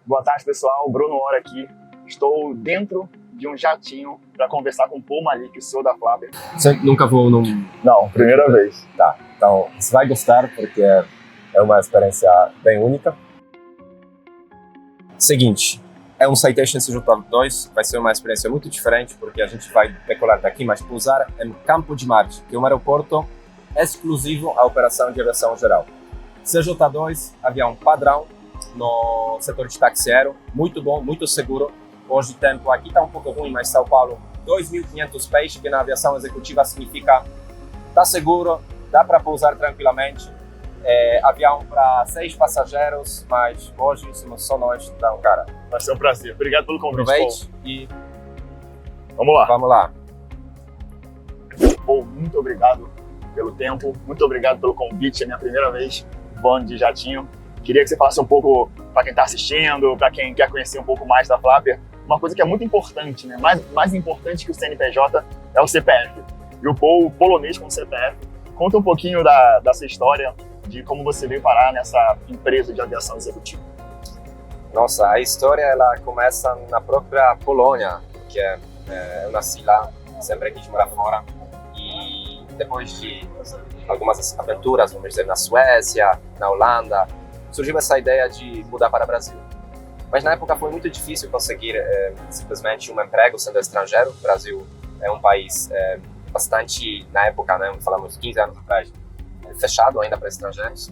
Boa tarde, pessoal. Bruno Hora aqui. Estou dentro de um jatinho para conversar com o Paul Malik, o CEO da Flapper. Você nunca voou num... Não, primeira vez. Tá, então você vai gostar porque é uma experiência bem única. Seguinte, é um Citation CJ2, vai ser uma experiência muito diferente porque a gente vai decolar daqui, mas pousar em Campo de Marte, que é um aeroporto exclusivo à operação de aviação geral. CJ2, avião padrão no setor de táxi aéreo, muito bom, muito seguro. Hoje o tempo aqui está um pouco ruim, mas São Paulo, 2.500 pés, que na aviação executiva significa tá seguro, dá para pousar tranquilamente. Avião para 6 passageiros, mas hoje somos só nós, então, cara. Vai ser um prazer. Obrigado pelo convite, Aproveite Paul. e Vamos lá. vamos lá. Paul, muito obrigado pelo tempo, muito obrigado pelo convite. É minha primeira vez voando de jatinho. Queria que você falasse um pouco para quem está assistindo, para quem quer conhecer um pouco mais da Flapper, uma coisa que é muito importante, né? Mais importante que o CNPJ é o CPF. E o Paul, polonês com CPF. Conta um pouquinho da sua história, de como você veio parar nessa empresa de aviação executiva. Nossa, a história ela começa na própria Polônia, porque eu nasci lá, sempre quis morar fora. E depois de algumas aventuras, vamos dizer, na Suécia, na Holanda, surgiu essa ideia de mudar para o Brasil. Mas na época foi muito difícil conseguir simplesmente um emprego sendo estrangeiro. O Brasil é um país bastante, na época, né, falamos 15 anos atrás, fechado ainda para estrangeiros.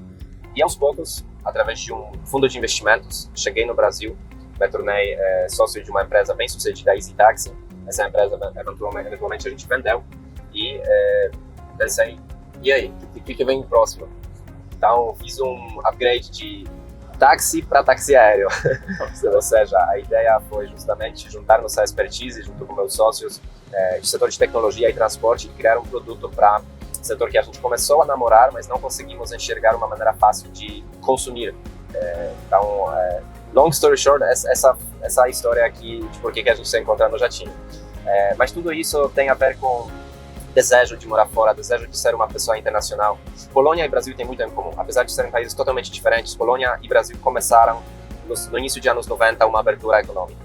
E aos poucos, através de um fundo de investimentos, cheguei no Brasil, me tornei sócio de uma empresa bem sucedida, a Easy Taxi. Essa empresa, eventualmente, a gente vendeu e pensei, e aí, o que vem próximo? Então, fiz um upgrade de táxi para táxi aéreo. Ou seja, a ideia foi justamente juntar nossa expertise junto com meus sócios de setor de tecnologia e transporte e criar um produto para setor que a gente começou a namorar, mas não conseguimos enxergar uma maneira fácil de consumir. Então, long story short, essa é a história aqui de por que a gente se encontra no jatinho. Mas tudo isso tem a ver com desejo de morar fora, desejo de ser uma pessoa internacional. Polônia e Brasil têm muito em comum, apesar de serem países totalmente diferentes. Polônia e Brasil começaram no início de anos 90 uma abertura econômica.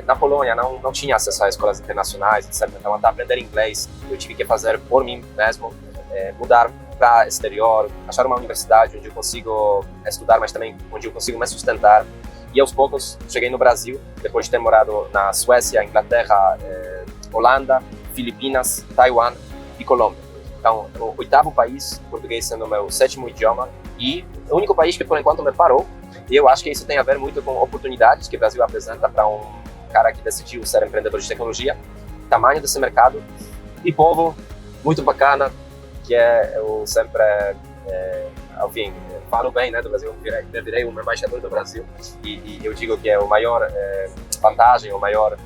Na Polônia não tinha acesso a escolas internacionais, etc. Então, até aprender inglês, eu tive que fazer por mim mesmo, mudar para exterior, achar uma universidade onde eu consigo estudar, mas também onde eu consigo me sustentar. E aos poucos cheguei no Brasil, depois de ter morado na Suécia, Inglaterra, Holanda, Filipinas, Taiwan e Colômbia. Então, o 8º país, português sendo o meu 7º idioma, e o único país que por enquanto me parou. E eu acho que isso tem a ver muito com oportunidades que o Brasil apresenta para um cara que decidiu ser empreendedor de tecnologia, tamanho desse mercado e povo muito bacana, que eu sempre, enfim, falo bem, né, do Brasil. Eu virei um embaixador do Brasil e eu digo que é o maior vantagem, o maior,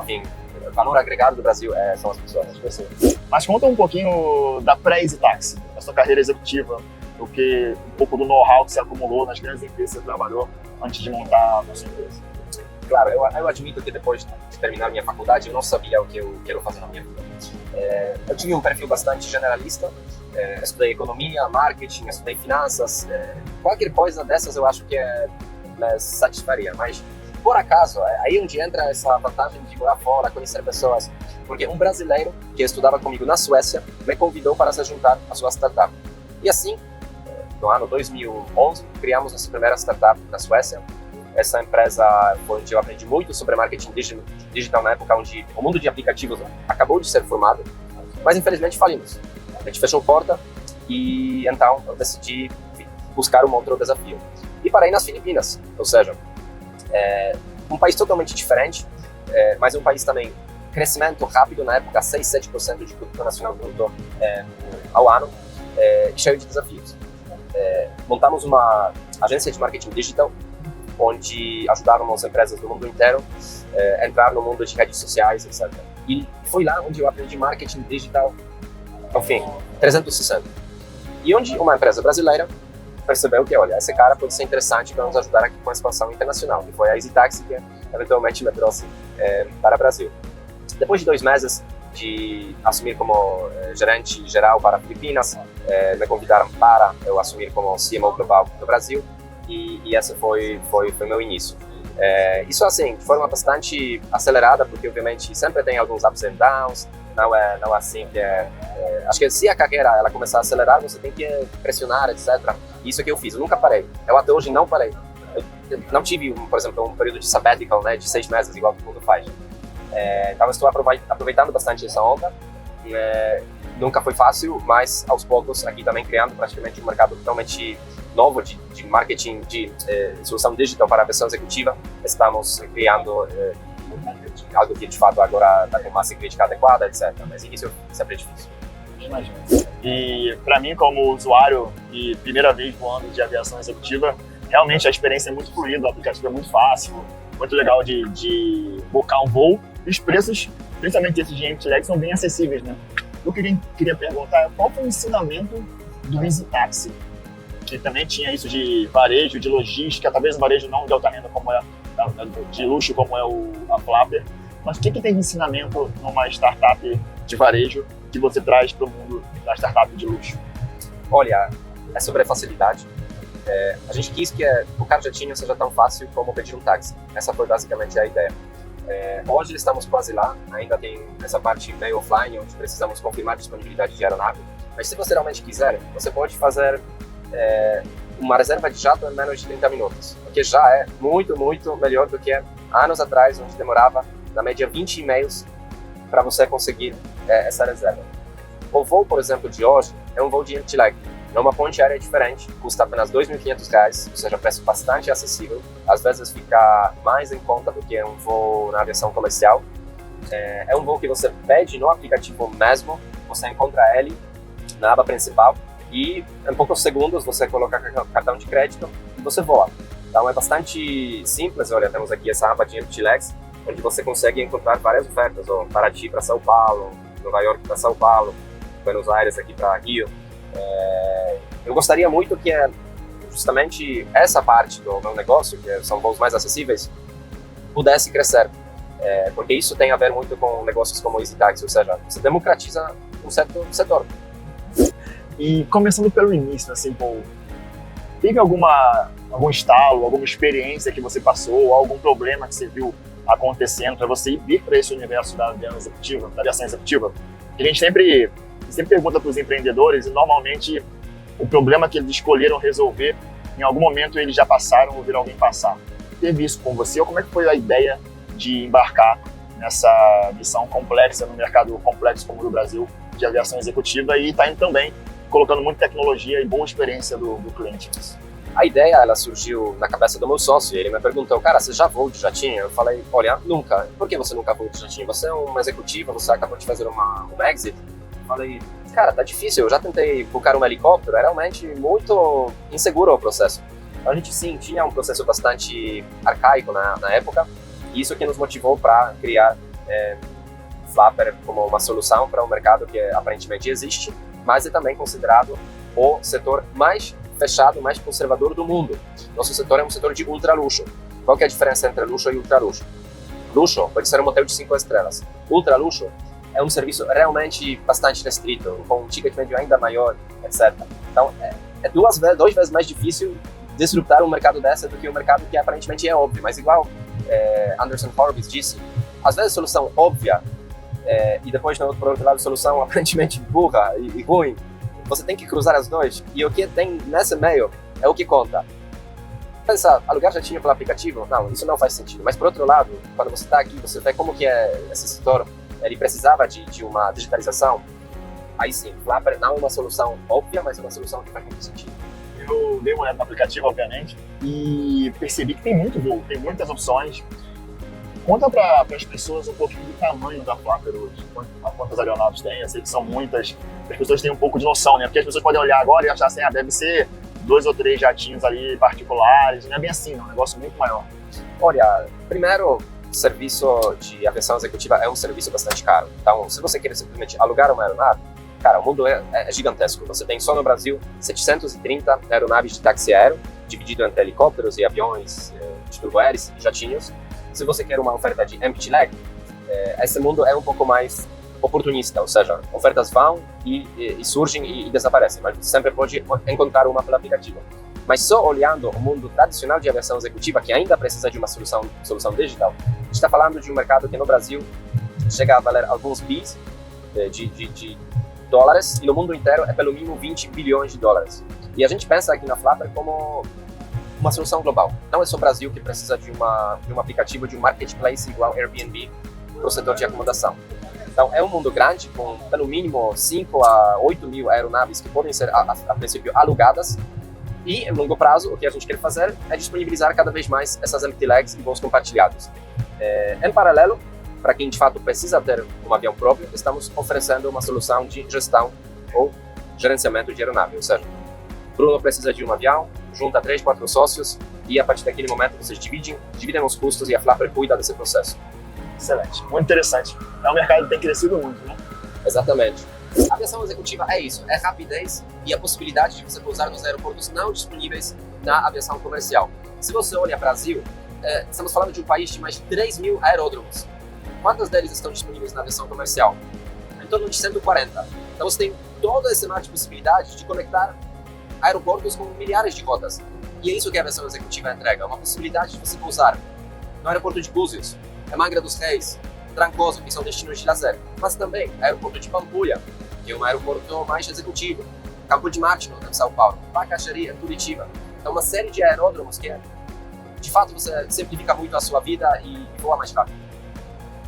enfim, valor agregado do Brasil são as pessoas. Mas conta um pouquinho da pré-Easy Taxi, da sua carreira executiva, um pouco do know-how que você acumulou nas grandes empresas que você trabalhou antes de montar a sua empresa. Claro, eu admito que depois de terminar minha faculdade eu não sabia o que eu quero fazer na minha vida. Eu tive um perfil bastante generalista, estudei economia, marketing, estudei finanças, qualquer coisa dessas eu acho que me satisfaria, mas por acaso, aí onde entra essa vantagem de morar fora, conhecer pessoas, porque um brasileiro que estudava comigo na Suécia me convidou para se juntar à sua startup. E assim, no ano 2011, criamos nossa primeira startup na Suécia. Essa empresa foi onde eu aprendi muito sobre marketing digital na época onde o mundo de aplicativos acabou de ser formado, mas infelizmente falimos. A gente fechou porta e então eu decidi buscar um outro desafio. E parei nas Filipinas, ou seja, um país totalmente diferente, mas um país também crescimento rápido, na época 6-7% de produto nacional bruto ao ano, e cheio de desafios. Montamos uma agência de marketing digital, onde ajudávamos empresas do mundo inteiro a entrar no mundo de redes sociais, etc. E foi lá onde eu aprendi marketing digital, enfim, 360. E onde uma empresa brasileira percebeu que, olha, esse cara pode ser interessante para nos ajudar aqui com a expansão internacional. E foi a Easy Taxi que eventualmente me trouxe para o Brasil. Depois de 2 meses de assumir como gerente geral para Filipinas, me convidaram para eu assumir como CMO global do Brasil. e esse foi meu início. Isso assim, de forma bastante acelerada, porque obviamente sempre tem alguns ups and downs, não é assim que acho que se a carreira ela começar a acelerar, você tem que pressionar, etc. Isso que eu fiz, eu nunca parei, eu até hoje não parei. Eu não tive, por exemplo, um período de sabbatical, né, de 6 meses, igual todo mundo faz. Então estou aproveitando bastante essa onda. Nunca foi fácil, mas aos poucos aqui também criando praticamente um mercado totalmente novo de marketing, de solução digital para a versão executiva. Estamos criando algo que de fato agora está com massa crítica adequada, etc. Mas isso sempre é difícil. Imagino. E para mim, como usuário e primeira vez voando de aviação executiva, realmente a experiência é muito fluida, o aplicativo é muito fácil, muito legal de buscar um voo. E os preços, principalmente esses de MT-Leg, são bem acessíveis, né? Eu queria perguntar qual foi o ensinamento do EasyTaxi, que também tinha isso de varejo, de logística, talvez um varejo não de alta renda como é, de luxo como é a Flapper, mas o que tem de ensinamento numa startup de varejo que você traz para o mundo da startup de luxo? Olha, é sobre a facilidade. A gente quis que o carro jetinho seja tão fácil como pedir um táxi. Essa foi basicamente a ideia. Hoje estamos quase lá, ainda tem essa parte meio offline, onde precisamos confirmar a disponibilidade de aeronave, mas se você realmente quiser, você pode fazer uma reserva de jato em menos de 30 minutos, o que já é muito, muito melhor do que anos atrás, onde demorava, na média, 20 e-mails para você conseguir essa reserva. O voo, por exemplo, de hoje é um voo de empty-leg. É uma ponte aérea diferente, custa apenas R$ 2.500, ou seja, preço bastante acessível. Às vezes fica mais em conta do que um voo na aviação comercial. É um voo que você pede no aplicativo mesmo, você encontra ele na aba principal e em poucos segundos você coloca cartão de crédito e você voa. Então é bastante simples. Olha, temos aqui essa aba de empty-legs, onde você consegue encontrar várias ofertas, Paraty para São Paulo, Nova York para São Paulo, Buenos Aires aqui para Rio. Eu gostaria muito que justamente essa parte do meu negócio, que são voos mais acessíveis, pudesse crescer, porque isso tem a ver muito com negócios como o EasyTaxi, ou seja, você democratiza um certo setor. E começando pelo início, assim, pô, teve algum estalo, alguma experiência que você passou, algum problema que você viu acontecendo para você ir para esse universo da aviação executiva? A gente sempre pergunta para os empreendedores e normalmente o problema que eles escolheram resolver, em algum momento eles já passaram ou viram alguém passar. Teve isso com você ou como é que foi a ideia de embarcar nessa missão complexa, no mercado complexo como o do Brasil, de aviação executiva e está indo também colocando muita tecnologia e boa experiência do cliente? A ideia, ela surgiu na cabeça do meu sócio. Ele me perguntou, cara, você já voou de jatinho? Eu falei, olha, nunca. Por que você nunca voou de jatinho? Você é uma executiva, você acabou de fazer um exit. Eu falei, cara, tá difícil. Eu já tentei buscar um helicóptero, é realmente muito inseguro o processo. Então, a gente, sim, tinha um processo bastante arcaico na época. E isso que nos motivou para criar Flapper como uma solução para um mercado que aparentemente existe, mas é também considerado o setor mais fechado, mais conservador do mundo. Nosso setor é um setor de ultra luxo. Qual que é a diferença entre luxo e ultra luxo? Luxo pode ser um hotel de 5 estrelas. Ultra luxo é um serviço realmente bastante restrito, com um ticket médio ainda maior, etc. Então, é duas vezes mais difícil disruptar um mercado dessa do que um mercado que aparentemente é óbvio. Mas igual Anderson Horowitz disse, às vezes a solução óbvia e depois, por outro lado, a solução aparentemente burra e ruim, você tem que cruzar as duas, e o que tem nesse meio é o que conta. Pensa, alugar jatinho pelo aplicativo? Não, isso não faz sentido. Mas, por outro lado, quando você está aqui, você vê como que esse setor ele precisava de uma digitalização. Aí sim, Flapper não é uma solução óbvia, mas é uma solução que faz muito sentido. Eu dei uma olhada no aplicativo, obviamente, e percebi que tem muito voo, tem muitas opções. Conta para as pessoas um pouquinho do tamanho da Flapper hoje, quantas aeronaves tem. Eu sei que são muitas, as pessoas têm um pouco de noção, né? Porque as pessoas podem olhar agora e achar assim, deve ser 2 ou 3 jatinhos ali particulares, não é bem assim, não, é um negócio muito maior. Olha, primeiro, serviço de aviação executiva é um serviço bastante caro. Então, se você quer simplesmente alugar uma aeronave, cara, o mundo é gigantesco. Você tem só no Brasil 730 aeronaves de táxi aéreo, dividido entre helicópteros e aviões de turbohélice e jatinhos. Se você quer uma oferta de empty leg, esse mundo é um pouco mais oportunista, ou seja, ofertas vão e surgem e desaparecem, mas você sempre pode encontrar uma pelo aplicativo. Mas só olhando o mundo tradicional de aviação executiva, que ainda precisa de uma solução digital, a gente está falando de um mercado que no Brasil chega a valer alguns bis de dólares, e no mundo inteiro é pelo mínimo 20 bilhões de dólares. E a gente pensa aqui na Flapper como uma solução global. Não é só o Brasil que precisa de um aplicativo, de um marketplace igual Airbnb para o setor de acomodação. Então, é um mundo grande, com pelo mínimo 5 a 8 mil aeronaves que podem ser, a princípio, alugadas. E, em longo prazo, o que a gente quer fazer é disponibilizar cada vez mais essas empty legs e voos compartilhados. Em paralelo, para quem de fato precisa ter um avião próprio, estamos oferecendo uma solução de gestão ou gerenciamento de aeronave. Ou seja, Bruno precisa de um avião, junta 3, 4 sócios e a partir daquele momento vocês dividem os custos e a Flapper cuida desse processo. Excelente, muito interessante. É um mercado que tem crescido muito, né? Exatamente. A aviação executiva é isso, é rapidez e a possibilidade de você pousar nos aeroportos não disponíveis na aviação comercial. Se você olha para o Brasil, estamos falando de um país de mais de 3 mil aeródromos. Quantos deles estão disponíveis na aviação comercial? Em torno de 140. Então você tem toda essa mar de possibilidade de conectar aeroportos com milhares de rotas. E é isso que a aviação executiva entrega, uma possibilidade de você pousar no aeroporto de Búzios, em Angra dos Reis, Trancoso, que são destinos de lazer, mas também aeroporto de Pampulha, que é um aeroporto mais executivo, Campo de Marte, em São Paulo, Bacaxeri, em Curitiba. Então, uma série de aeródromos que, de fato, você simplifica muito a sua vida e voa mais rápido.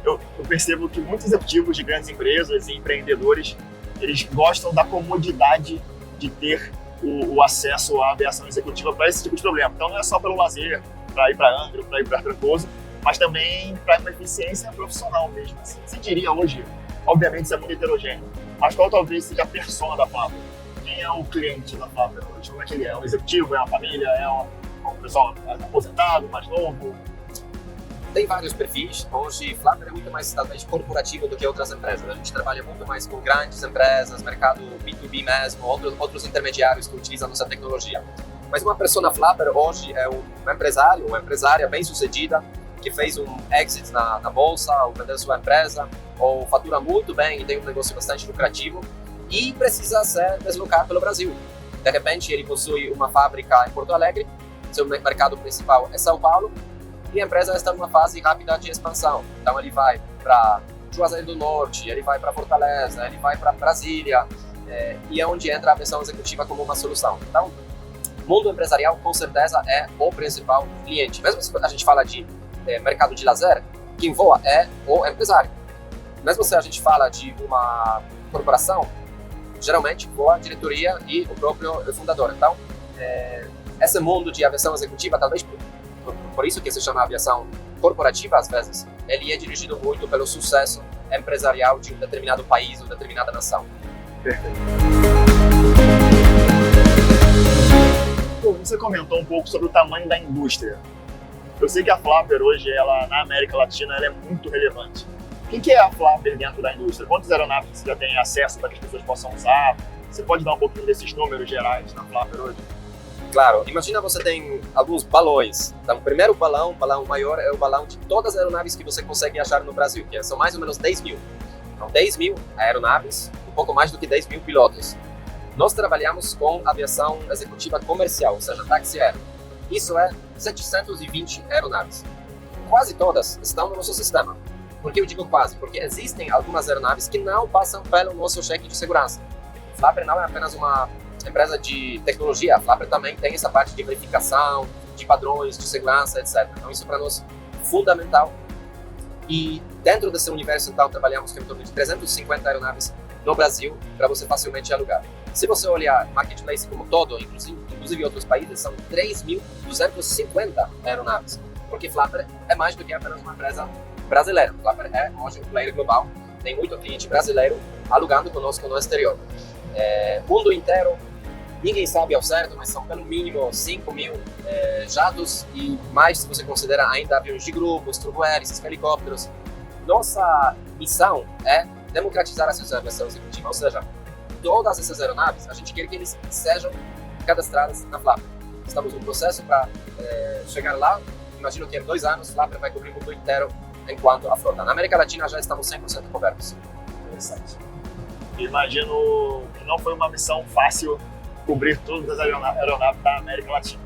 Eu percebo que muitos executivos de grandes empresas e empreendedores, eles gostam da comodidade de ter o acesso à aviação executiva para esse tipo de problema. Então, não é só pelo lazer, para ir para Angra, para ir para Trancoso, mas também para uma eficiência profissional mesmo. Assim, se diria hoje, obviamente isso é muito heterogêneo, mas qual talvez seja a persona da Flapper? Quem é o cliente da Flapper hoje? Como é que ele é? É um executivo? É uma família? É um pessoal aposentado, mais novo? Tem vários perfis. Hoje, Flapper é muito mais talvez corporativo do que outras empresas. A gente trabalha muito mais com grandes empresas, mercado B2B mesmo, outros intermediários que utilizam nossa tecnologia. Mas uma persona Flapper hoje é um empresário, uma empresária bem-sucedida, que fez um exit na bolsa, ou vendeu sua empresa, ou fatura muito bem e tem um negócio bastante lucrativo e precisa se deslocar pelo Brasil. De repente, ele possui uma fábrica em Porto Alegre, seu mercado principal é São Paulo, e a empresa está numa fase rápida de expansão. Então, ele vai para Juazeiro do Norte, ele vai para Fortaleza, ele vai para Brasília, e é onde entra a aviação executiva como uma solução. Então, o mundo empresarial, com certeza, é o principal cliente. Mesmo se a gente fala de mercado de lazer, quem voa é o empresário. Mesmo se a gente fala de uma corporação, geralmente voa a diretoria e o próprio fundador. Então, esse mundo de aviação executiva, talvez por isso que se chama aviação corporativa, às vezes, ele é dirigido muito pelo sucesso empresarial de um determinado país ou determinada nação. Perfeito. Bom, você comentou um pouco sobre o tamanho da indústria. Eu sei que a Flapper hoje, ela, na América Latina, ela é muito relevante. O que é a Flapper dentro da indústria? Quantas aeronaves você já tem acesso para que as pessoas possam usar? Você pode dar um pouquinho desses números gerais na Flapper hoje? Claro, imagina você tem alguns balões. Então, o primeiro balão, o balão maior, é o balão de todas as aeronaves que você consegue achar no Brasil, que são mais ou menos 10 mil. Então, 10 mil aeronaves, um pouco mais do que 10 mil pilotos. Nós trabalhamos com aviação executiva comercial, ou seja, táxi aéreo. Isso é 720 aeronaves. Quase todas estão no nosso sistema. Por que eu digo quase? Porque existem algumas aeronaves que não passam pelo nosso cheque de segurança. A Flapper não é apenas uma empresa de tecnologia, a Flapper também tem essa parte de verificação, de padrões de segurança, etc. Então isso é para nós fundamental. E dentro desse universo, então, trabalhamos com em torno de 350 aeronaves no Brasil para você facilmente alugar. Se você olhar marketplace como todo, inclusive outros países, são 3.250 aeronaves, porque Flapper é mais do que apenas uma empresa brasileira. Flapper é hoje um player global, tem muito cliente brasileiro alugando conosco no exterior. Mundo inteiro, ninguém sabe ao certo, mas são pelo mínimo 5 mil jatos e mais se você considera ainda aviões de grupos, turbohélices, helicópteros. Nossa missão é democratizar essa aviação executiva, ou seja, todas essas aeronaves, a gente quer que eles sejam cadastradas na Flapper. Estamos no processo para chegar lá. Imagino que em 2 anos, Flapper vai cobrir o mundo inteiro enquanto a frota. Na América Latina já estamos 100% cobertos. Interessante. Imagino que não foi uma missão fácil cobrir todas as aeronaves da América Latina.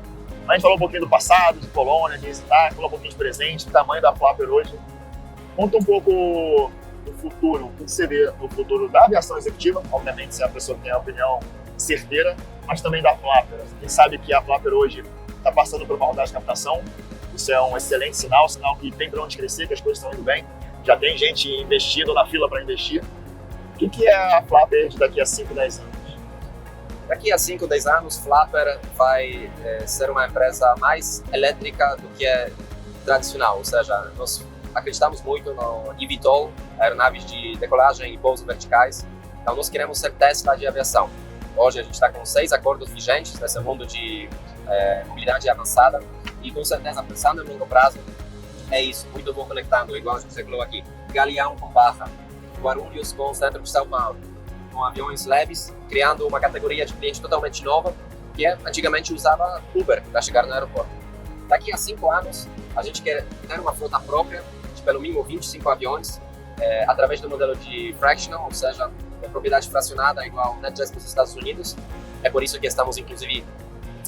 A gente falou um pouquinho do passado, de Polônia, de visitar, falou um pouquinho de presente, do tamanho da Flapper hoje. Conta um pouco do futuro, o que você vê no futuro da aviação executiva, obviamente se a pessoa tem a opinião certeira, mas também da Flapper. A gente sabe que a Flapper hoje está passando por uma rodada de captação, isso é um excelente sinal que tem para onde crescer, que as coisas estão indo bem, já tem gente investindo na fila para investir. O que é a Flapper de daqui a 5, 10 anos? Daqui a 5, 10 anos, Flapper vai ser uma empresa mais elétrica do que é tradicional, ou seja, nós acreditamos muito no eVTOL, aeronaves de decolagem e pouso verticais, então nós queremos ser Tesla de aviação. Hoje a gente está com 6 acordos vigentes nesse mundo de mobilidade avançada e com certeza, pensando em longo prazo, é isso, muito bom conectando, igual a gente falou aqui, Galeão com Barra, Guarulhos com o centro de São Paulo, com aviões leves, criando uma categoria de cliente totalmente nova, que antigamente usava Uber para chegar no aeroporto. Daqui a 5 anos, a gente quer ter uma frota própria de pelo mínimo 25 aviões, através do modelo de fractional, ou seja, propriedade fracionada igual NetJets nos Estados Unidos. É por isso que estamos, inclusive,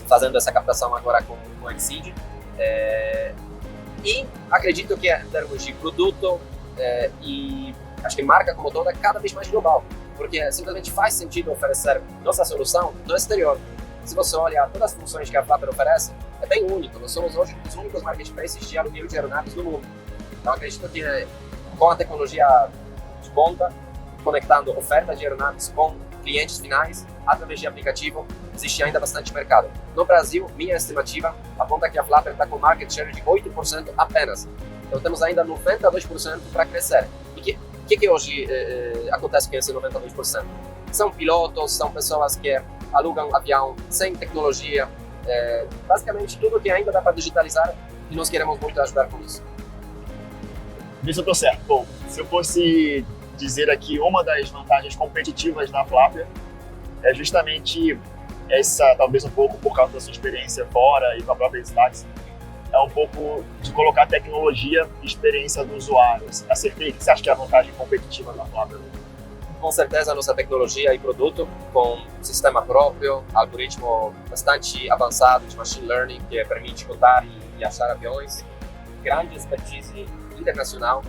fazendo essa captação agora com o Exceed. E acredito que, em termos de produto e acho que marca como toda, é cada vez mais global, porque simplesmente faz sentido oferecer nossa solução no exterior. Se você olha todas as funções que a Flapper oferece, é bem único. Nós somos hoje os únicos marketplaces de aluguel de aeronaves no mundo. Então acredito que com a tecnologia de ponta, conectando oferta de aeronaves com clientes finais através de aplicativo, existe ainda bastante mercado. No Brasil, minha estimativa aponta que a Flapper está com market share de 8% apenas. Então temos ainda 92% para crescer. E o que hoje acontece com esse 92%? São pilotos, são pessoas que alugam avião sem tecnologia, basicamente tudo que ainda dá para digitalizar, e nós queremos muito ajudar com isso. Vê se eu estou certo. Bom, se eu fosse dizer aqui uma das vantagens competitivas da Flapper é justamente essa, talvez um pouco por causa da sua experiência fora e com a própria Stax, é um pouco de colocar tecnologia e experiência do usuário. Acertei? O que você acha que é a vantagem competitiva da Flapper? Com certeza a nossa tecnologia e produto, com sistema próprio, algoritmo bastante avançado de machine learning que permite contar e achar aviões, grande expertise internacional.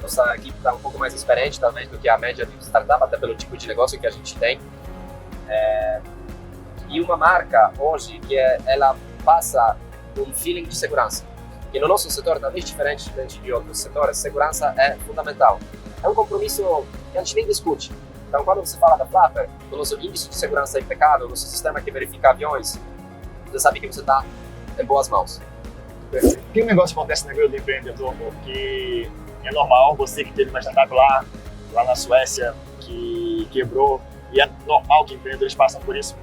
Nossa equipe está um pouco mais experiente talvez do que a média de startup, até pelo tipo de negócio que a gente tem. E uma marca hoje que ela passa um feeling de segurança. E no nosso setor, talvez diferente de outros setores, segurança é fundamental. É um compromisso que a gente nem discute. Então, quando você fala da Flapper, o nosso índice de segurança é impecável, o nosso sistema que verifica aviões, você sabe que você está em boas mãos. Tem um negócio que acontece na vida do empreendedor, porque é normal, você que teve uma startup lá na Suécia, que quebrou, e é normal que empreendedores passam por isso.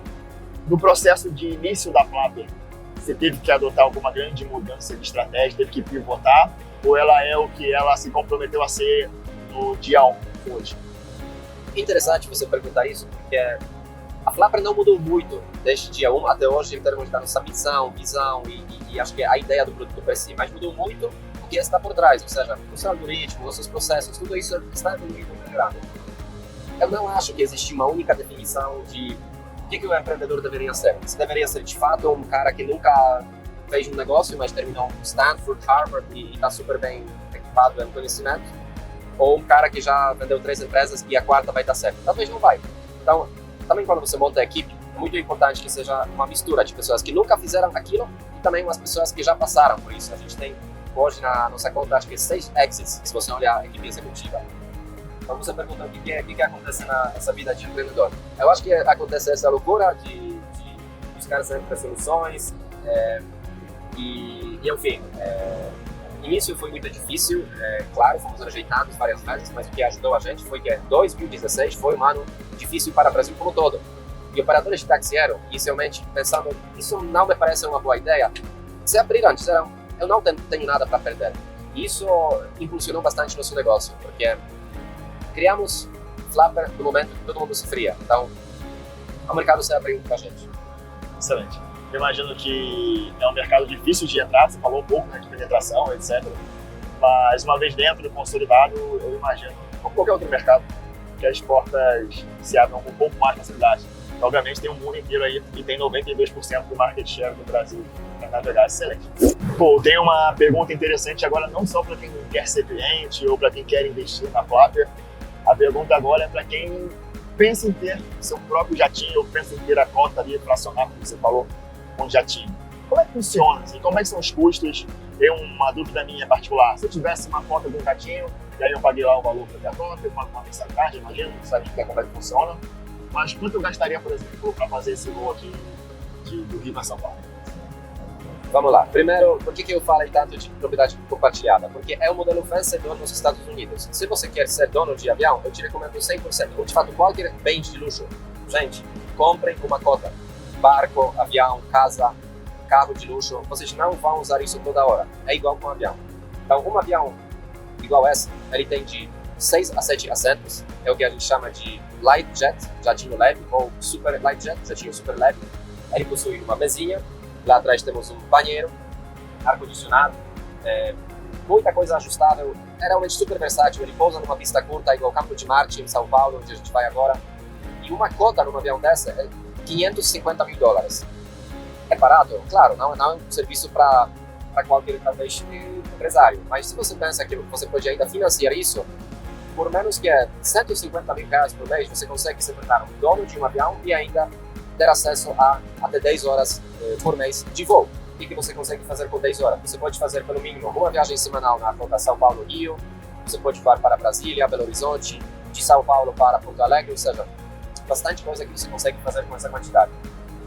No processo de início da Flapper, você teve que adotar alguma grande mudança de estratégia, teve que pivotar, ou ela é o que ela se comprometeu a ser no dia 1 hoje? Interessante você perguntar isso, porque a Flapper não mudou muito desde o dia 1 até hoje em termos da nossa missão, visão e acho que a ideia do produto para si, mas mudou muito o que está por trás, ou seja, o seu algoritmo, os seus processos, tudo isso está evoluindo e melhorando. Eu não acho que existe uma única definição de o que o empreendedor deveria ser. Se deveria ser de fato um cara que nunca fez um negócio, mas terminou um Stanford, Harvard e está super bem equipado em conhecimento, ou um cara que já vendeu 3 empresas e a quarta vai dar certo. Talvez não vai. Então, também quando você monta a equipe, é muito importante que seja uma mistura de pessoas que nunca fizeram aquilo e também umas pessoas que já passaram por isso. A gente tem hoje na nossa conta, acho que 6 exits, se você olhar a equipe executiva. Então você pergunta o que acontece nessa vida de empreendedor. Eu acho que acontece essa loucura de buscar sempre soluções e enfim, no início foi muito difícil, claro, fomos rejeitados várias vezes, mas o que ajudou a gente foi que 2016 foi um ano difícil para o Brasil como todo. E operadores de táxi aéreo, inicialmente pensando, isso não me parece uma boa ideia, se abriram, disseram, eu não tenho nada para perder. E isso impulsionou bastante nosso negócio, porque criamos Flapper no momento que todo mundo sofria. Então, o mercado se abriu para a gente. Excelente. Eu imagino que é um mercado difícil de entrar, você falou um pouco de penetração, etc. Mas uma vez dentro, consolidado, eu imagino, como qualquer outro mercado, que as portas se abram com um pouco mais de facilidade. Obviamente tem um mundo inteiro aí e tem 92% do market share do Brasil para navegar, excelente. Pô, tem uma pergunta interessante agora, não só para quem quer ser cliente ou para quem quer investir na Flapper. A pergunta agora é para quem pensa em ter seu próprio jatinho ou pensa em ter a conta ali fracionar, como você falou, com jatinho. Como é que funciona? Assim? Como é que são os custos? Tem uma dúvida minha particular. Se eu tivesse uma conta de um jatinho, e aí eu paguei lá o valor para ter a conta, eu pago uma mensalidade, imagino, não sabia como é que funciona. Mas quanto eu gastaria, por exemplo, para fazer esse voo aqui do Rio para São Paulo? Vamos lá. Primeiro, por que eu falei tanto de propriedade compartilhada? Porque é um modelo vencedor nos Estados Unidos. Se você quer ser dono de avião, eu te recomendo 100%. Ou de fato, qualquer bem de luxo. Gente, comprem uma cota. Barco, avião, casa, carro de luxo. Vocês não vão usar isso toda hora. É igual com um avião. Então, um avião igual esse, ele tem de 6 a 7 assentos. É o que a gente chama de light jet, jatinho leve, ou super light jet, jatinho super leve. Ele possui uma mesinha, lá atrás temos um banheiro, ar-condicionado, muita coisa ajustável, é realmente super versátil. Ele pousa numa pista curta, igual Campo de Marte, em São Paulo, onde a gente vai agora. E uma cota num avião dessa é $550 mil. É barato? Claro, não é um serviço para qualquer talvez empresário, mas se você pensa que você pode ainda financiar isso, por menos que R$150 mil por mês, você consegue se tornar um dono de um avião e ainda ter acesso a até 10 horas por mês de voo. O que você consegue fazer com 10 horas? Você pode fazer pelo mínimo uma viagem semanal na rota São Paulo-Rio, você pode voar para Brasília, Belo Horizonte, de São Paulo para Porto Alegre, ou seja, bastante coisa que você consegue fazer com essa quantidade.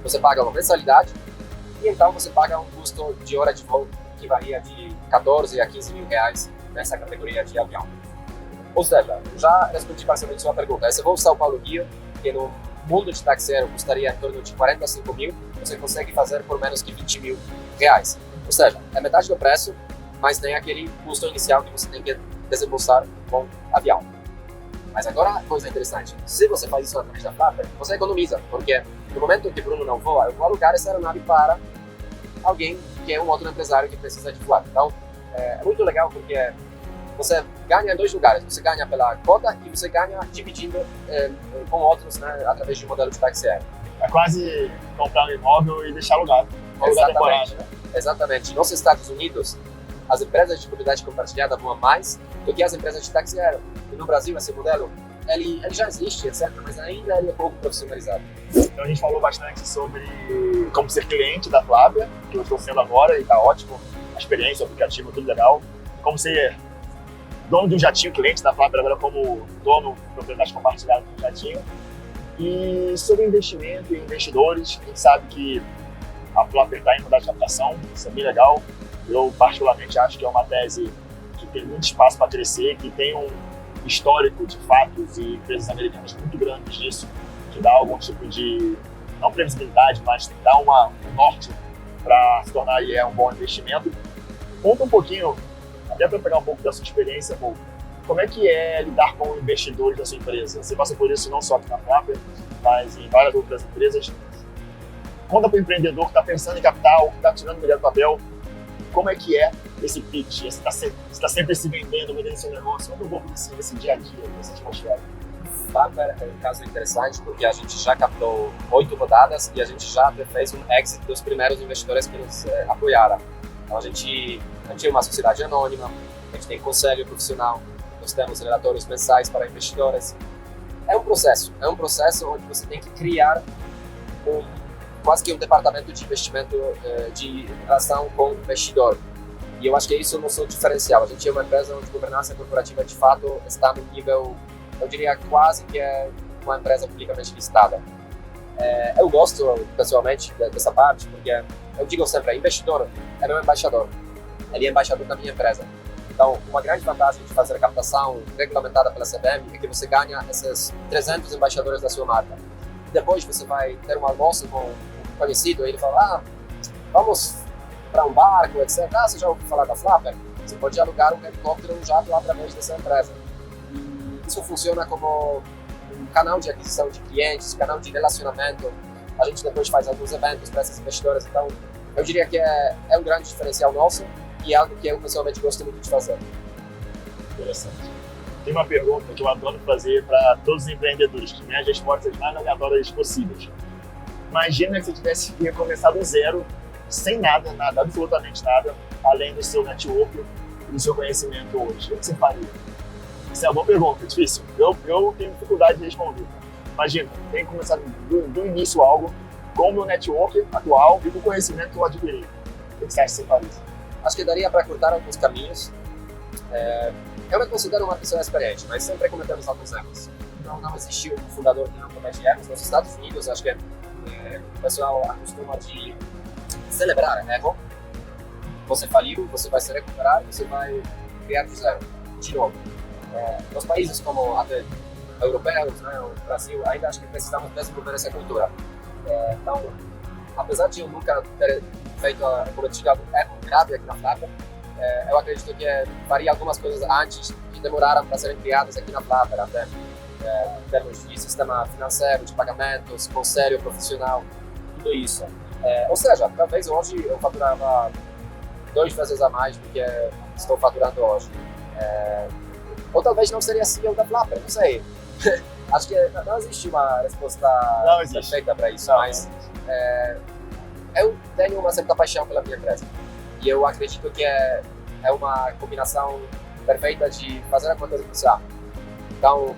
Você paga uma mensalidade e então você paga um custo de hora de voo que varia de 14 a 15 mil reais nessa categoria de avião. Ou seja, já respondi parcialmente sua pergunta. Esse voo São Paulo-Rio, que no mundo de táxi aéreo custaria em torno de 45 mil, você consegue fazer por menos que 20 mil reais. Ou seja, é metade do preço, mas tem aquele custo inicial que você tem que desembolsar com o avião. Mas agora, coisa interessante, se você faz isso através da Flapper, você economiza, porque no momento que Bruno não voa, eu vou alugar essa aeronave para alguém que é um outro empresário que precisa de voar. Então, é muito legal porque você ganha em dois lugares. Você ganha pela cota e você ganha dividindo com outros, né, através de um modelo de táxi aéreo. É quase comprar um imóvel e deixar alugado. Alugar temporário, né? Exatamente. Nos Estados Unidos, as empresas de propriedade compartilhada voam mais do que as empresas de táxi aéreo. E no Brasil, esse modelo, ele já existe, etc., mas ainda ele é pouco profissionalizado. Então a gente falou bastante sobre como ser cliente da Flapper, que eu estou sendo agora e está ótimo. A experiência, o aplicativo, tudo legal. Como ser dono de um jatinho, cliente da Flapper agora como dono de propriedade compartilhada de um jatinho. E sobre investimento e investidores, a gente sabe que a Flapper está em mudar de captação, isso é bem legal. Eu particularmente acho que é uma tese que tem muito espaço para crescer, que tem um histórico de fatos e empresas americanas muito grandes disso, que dá algum tipo de, não previsibilidade, mas dá um norte para se tornar um bom investimento. Conta um pouquinho, até para pegar um pouco da sua experiência, pô, como é que é lidar com investidores da sua empresa? Você passa por isso não só aqui na Flapper, mas em várias outras empresas. Conta para o empreendedor que está pensando em capital, que está tirando dinheiro do papel, como é que é esse pitch? Você está sempre se vendendo seu negócio. Conta um pouco desse dia a dia, dessa atmosfera. Flapper é um caso interessante porque a gente já captou 8 rodadas e a gente já fez um exit dos primeiros investidores que nos apoiaram. Então a gente é uma sociedade anônima, a gente tem conselho profissional, nós temos relatórios mensais para investidores. É um processo onde você tem que criar quase que um departamento de investimento de relação com o investidor. E eu acho que isso é o nosso diferencial. A gente é uma empresa onde a governança corporativa de fato está no nível, eu diria quase que é uma empresa publicamente listada. Eu gosto pessoalmente dessa parte porque eu digo sempre, investidor é meu embaixador. Ele é embaixador da minha empresa. Então, uma grande vantagem de fazer a captação regulamentada pela CVM é que você ganha esses 300 embaixadores da sua marca. Depois você vai ter um almoço com um conhecido e ele fala, vamos para um barco, etc. Você já ouviu falar da Flapper? Você pode alugar um helicóptero ou um jato através dessa empresa. E isso funciona como um canal de aquisição de clientes, canal de relacionamento. A gente depois faz alguns eventos para esses investidores. Então, eu diria que é um grande diferencial nosso e é algo que eu pessoalmente gosto muito de fazer. Interessante. Tem uma pergunta que eu adoro fazer para todos os empreendedores, que me as respostas mais aleatórias possíveis. Imagina que você tivesse que recomeçar do zero, sem nada, absolutamente nada, além do seu network e do seu conhecimento hoje. O que você faria? Essa é uma boa pergunta, difícil. Eu tenho dificuldade de responder. Imagina, tem que começar do início algo com o meu network atual e com o conhecimento que eu adquiri. O que você acha que você faria? Acho que daria para cortar alguns caminhos. Eu me considero uma pessoa experiente, mas sempre cometemos alguns erros. Então não existiu um fundador que não comete erros. Nos Estados Unidos, acho que o pessoal acostuma de celebrar erro. Você faliu, você vai se recuperar, você vai criar do zero, de novo. Nos países como até europeus, né, o Brasil, ainda acho que precisamos desenvolver essa cultura. Então, apesar de eu nunca ter cometido algum erro grave aqui na Flapper, eu acredito que faria algumas coisas antes que demoraram para serem criadas aqui na Flapper, até em termos de sistema financeiro, de pagamentos, conselho profissional, tudo isso. Ou seja, talvez hoje eu faturava 2 vezes a mais do que estou faturando hoje. Ou talvez não seria CEO da Flapper, não sei. Acho que não existe uma resposta perfeita para isso, mas eu tenho uma certa paixão pela minha empresa. E eu acredito que é uma combinação perfeita de fazer alguma coisa funcionar. Então,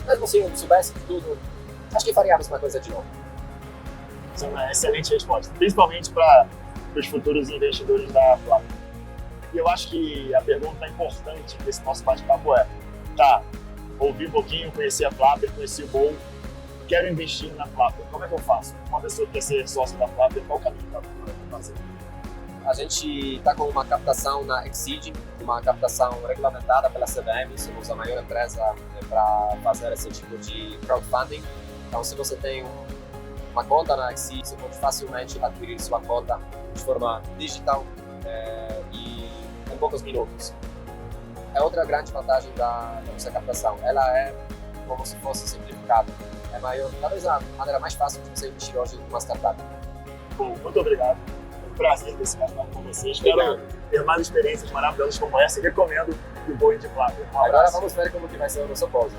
mesmo se eu soubesse de tudo, acho que faria a mesma coisa de novo. Isso é uma excelente resposta, principalmente para os futuros investidores da Flapper. E eu acho que a pergunta importante desse nosso bate-papo ouvi um pouquinho, conheci a Flapper, conheci o Bol, quero investir na Flapper. Como é que eu faço? Uma pessoa que quer ser sócio da Flapper, qual o caminho para fazer? A gente está com uma captação na Exceed, uma captação regulamentada pela CVM, somos a maior empresa para fazer esse tipo de crowdfunding. Então, se você tem uma conta na Exceed, você pode facilmente adquirir sua conta de forma digital e em poucos minutos. É outra grande vantagem da nossa captação. Ela é como se fosse simplificada. É maior, talvez a maneira mais fácil de você investir hoje em uma startup. Bom, muito obrigado. É um prazer ter esse bate-papo com você. Espero ter mais experiências maravilhosas como essa e recomendo o Bol de Flapper. Agora vamos ver como que vai ser o nosso pouso.